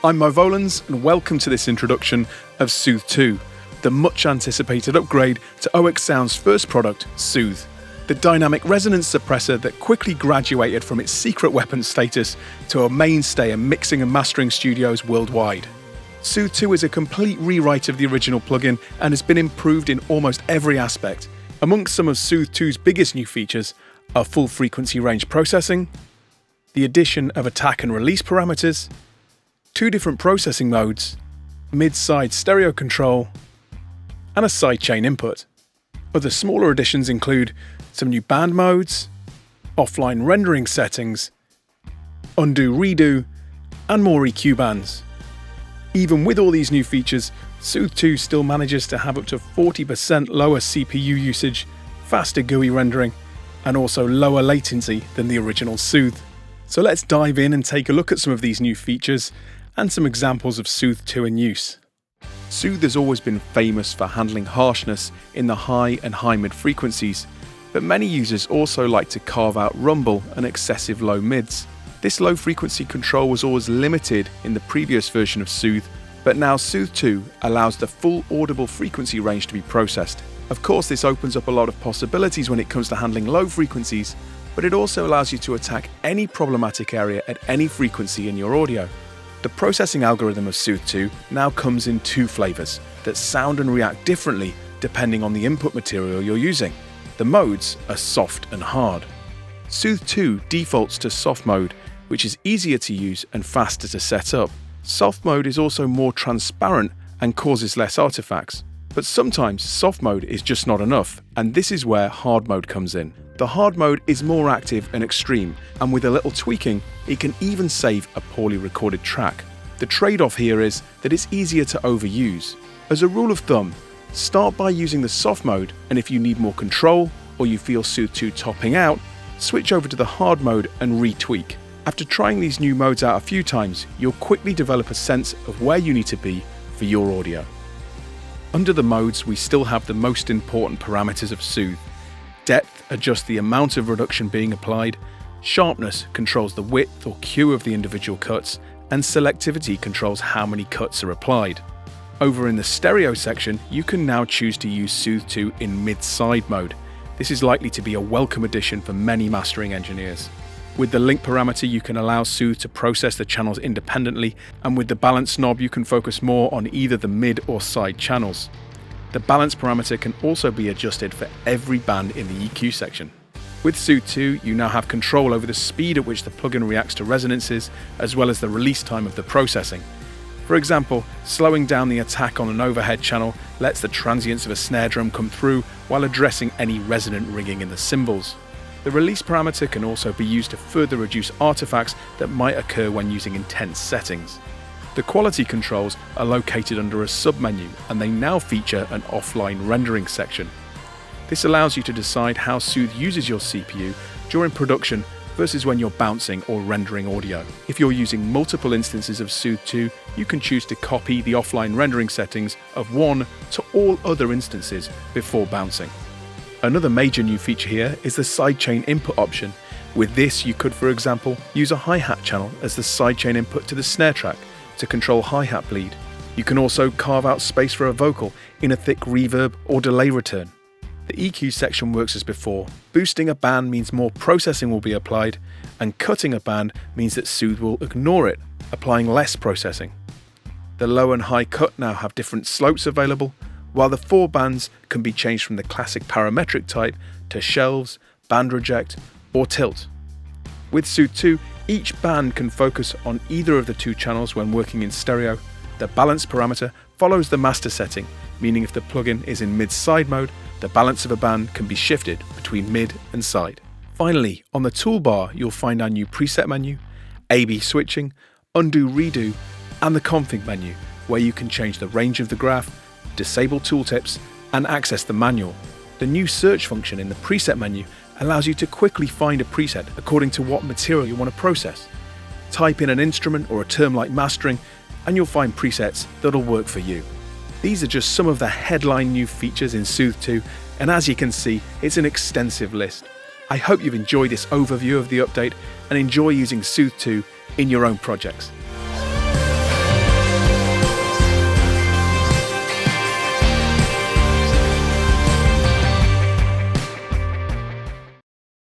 I'm Mo Volans and welcome to this introduction of Soothe2, the much anticipated upgrade to oeksound's first product, Soothe, the dynamic resonance suppressor that quickly graduated from its secret weapon status to a mainstay in mixing and mastering studios worldwide. Soothe2 is a complete rewrite of the original plugin and has been improved in almost every aspect. Amongst some of Soothe2's biggest new features are full frequency range processing, the addition of attack and release parameters, 2 different processing modes, mid-side stereo control, and a sidechain input. Other smaller additions include some new band modes, offline rendering settings, undo-redo, and more EQ bands. Even with all these new features, Soothe2 still manages to have up to 40% lower CPU usage, faster GUI rendering, and also lower latency than the original Soothe. So let's dive in and take a look at some of these new features and some examples of Soothe2 in use. Soothe has always been famous for handling harshness in the high and high-mid frequencies, but many users also like to carve out rumble and excessive low mids. This low frequency control was always limited in the previous version of Soothe, but now Soothe2 allows the full audible frequency range to be processed. Of course, this opens up a lot of possibilities when it comes to handling low frequencies, but it also allows you to attack any problematic area at any frequency in your audio. The processing algorithm of Soothe2 now comes in 2 flavors that sound and react differently depending on the input material you're using. The modes are soft and hard. Soothe2 defaults to soft mode, which is easier to use and faster to set up. Soft mode is also more transparent and causes less artifacts. But sometimes soft mode is just not enough, and this is where hard mode comes in. The hard mode is more active and extreme, and with a little tweaking, it can even save a poorly recorded track. The trade-off here is that it's easier to overuse. As a rule of thumb, start by using the soft mode, and if you need more control, or you feel Soothe2 topping out, switch over to the hard mode and retweak. After trying these new modes out a few times, you'll quickly develop a sense of where you need to be for your audio. Under the modes, we still have the most important parameters of Soothe. Depth adjusts the amount of reduction being applied, sharpness controls the width or Q of the individual cuts, and selectivity controls how many cuts are applied. Over in the stereo section, you can now choose to use Soothe2 in mid-side mode. This is likely to be a welcome addition for many mastering engineers. With the link parameter, you can allow Soothe to process the channels independently, and with the balance knob, you can focus more on either the mid or side channels. The balance parameter can also be adjusted for every band in the EQ section. With Soothe2, you now have control over the speed at which the plugin reacts to resonances, as well as the release time of the processing. For example, slowing down the attack on an overhead channel lets the transients of a snare drum come through while addressing any resonant ringing in the cymbals. The release parameter can also be used to further reduce artifacts that might occur when using intense settings. The quality controls are located under a submenu, and they now feature an offline rendering section. This allows you to decide how Soothe uses your CPU during production versus when you're bouncing or rendering audio. If you're using multiple instances of Soothe2, you can choose to copy the offline rendering settings of one to all other instances before bouncing. Another major new feature here is the sidechain input option. With this, you could, for example, use a hi-hat channel as the sidechain input to the snare track to control hi-hat bleed. You can also carve out space for a vocal in a thick reverb or delay return. The EQ section works as before. Boosting a band means more processing will be applied, and cutting a band means that Soothe will ignore it, applying less processing. The low and high cut now have different slopes available, while the 4 bands can be changed from the classic parametric type to shelves, band reject, or tilt. With Soothe2, each band can focus on either of the 2 channels when working in stereo. The balance parameter follows the master setting, meaning if the plugin is in mid-side mode, the balance of a band can be shifted between mid and side. Finally, on the toolbar, you'll find our new preset menu, A/B switching, undo-redo, and the config menu, where you can change the range of the graph, disable tooltips, and access the manual. The new search function in the preset menu allows you to quickly find a preset according to what material you want to process. Type in an instrument or a term like mastering, and you'll find presets that'll work for you. These are just some of the headline new features in Soothe2, and as you can see, it's an extensive list. I hope you've enjoyed this overview of the update and enjoy using Soothe2 in your own projects.